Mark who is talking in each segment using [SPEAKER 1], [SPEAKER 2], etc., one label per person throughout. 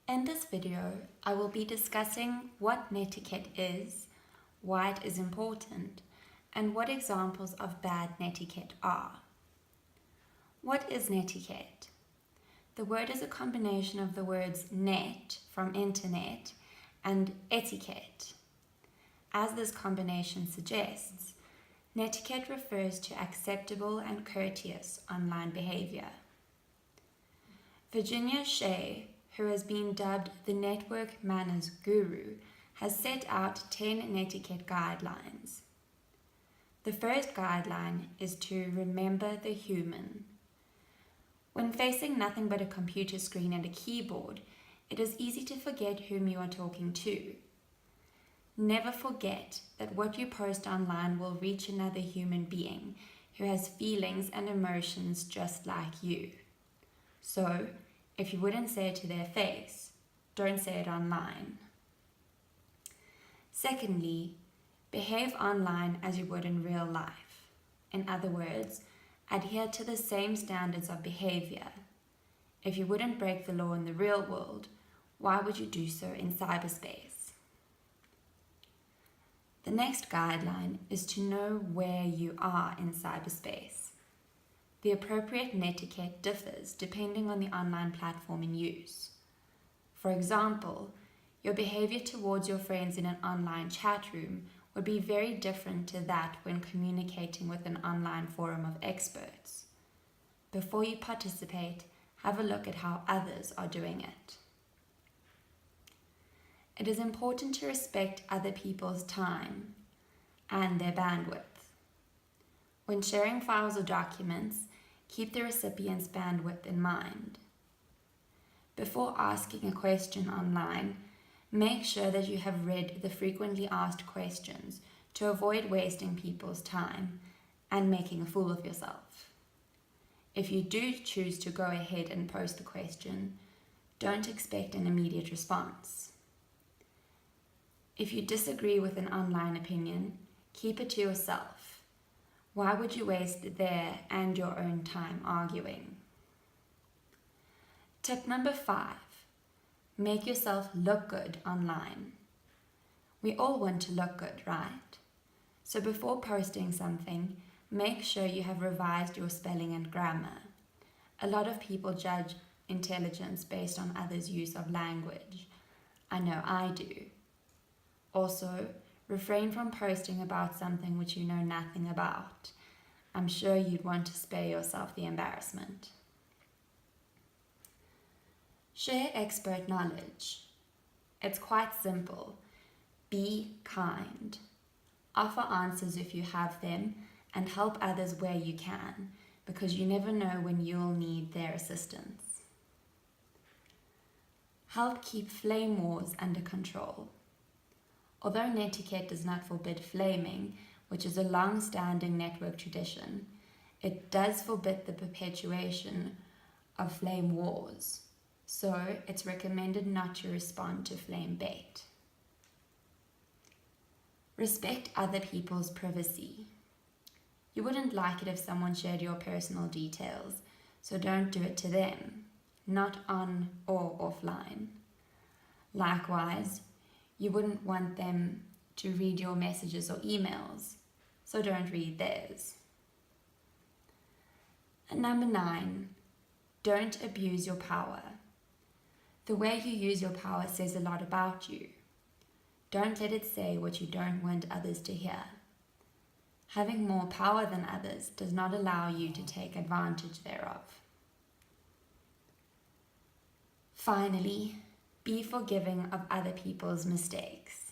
[SPEAKER 1] In this video, I will be discussing what netiquette is, why it is important, and what examples of bad netiquette are. What is netiquette? The word is a combination of the words net, from internet, and etiquette. As this combination suggests, netiquette refers to acceptable and courteous online behavior. Virginia Shea, who has been dubbed the network manners guru, has set out 10 netiquette guidelines. The first guideline is to remember the human. When facing nothing but a computer screen and a keyboard, it is easy to forget whom you are talking to. Never forget that what you post online will reach another human being who has feelings and emotions just like you. So, if you wouldn't say it to their face, don't say it online. Secondly, behave online as you would in real life. In other words, adhere to the same standards of behavior. If you wouldn't break the law in the real world, why would you do so in cyberspace? The next guideline is to know where you are in cyberspace. The appropriate netiquette differs depending on the online platform in use. For example, your behavior towards your friends in an online chat room would be very different to that when communicating with an online forum of experts. Before you participate, have a look at how others are doing it. It is important to respect other people's time and their bandwidth. When sharing files or documents, keep the recipient's bandwidth in mind. Before asking a question online, make sure that you have read the frequently asked questions to avoid wasting people's time and making a fool of yourself. If you do choose to go ahead and post the question, don't expect an immediate response. If you disagree with an online opinion, keep it to yourself. Why would you waste their and your own time arguing? Tip number 5, make yourself look good online. We all want to look good, right? So before posting something, make sure you have revised your spelling and grammar. A lot of people judge intelligence based on others' use of language. I know I do. Also, refrain from posting about something which you know nothing about. I'm sure you'd want to spare yourself the embarrassment. Share expert knowledge. It's quite simple. Be kind. Offer answers if you have them and help others where you can, because you never know when you'll need their assistance. Help keep flame wars under control. Although netiquette does not forbid flaming, which is a long-standing network tradition, it does forbid the perpetuation of flame wars. So it's recommended not to respond to flame bait. Respect other people's privacy. You wouldn't like it if someone shared your personal details, so don't do it to them, not on or offline. Likewise, you wouldn't want them to read your messages or emails, so don't read theirs. And number 9, don't abuse your power. The way you use your power says a lot about you. Don't let it say what you don't want others to hear. Having more power than others does not allow you to take advantage thereof. Finally, be forgiving of other people's mistakes.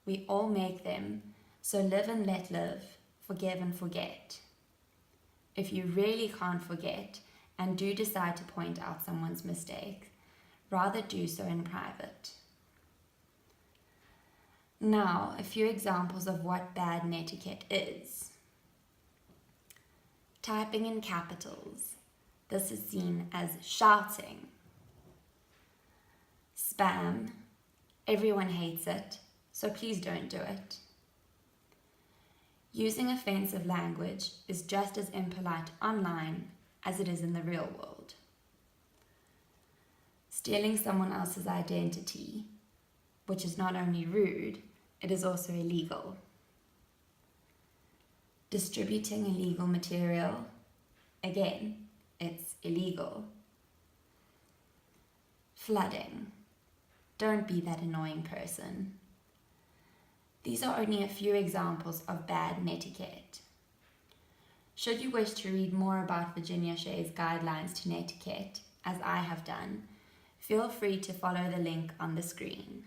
[SPEAKER 1] We all make them, so live and let live, forgive and forget. If you really can't forget and do decide to point out someone's mistake, rather do so in private. Now, a few examples of what bad netiquette is. Typing in capitals. This is seen as shouting. Spam. Everyone hates it, so please don't do it. Using offensive language is just as impolite online as it is in the real world. Stealing someone else's identity, which is not only rude, it is also illegal. Distributing illegal material, again, it's illegal. Flooding. Don't be that annoying person. These are only a few examples of bad netiquette. Should you wish to read more about Virginia Shea's guidelines to netiquette, as I have done, feel free to follow the link on the screen.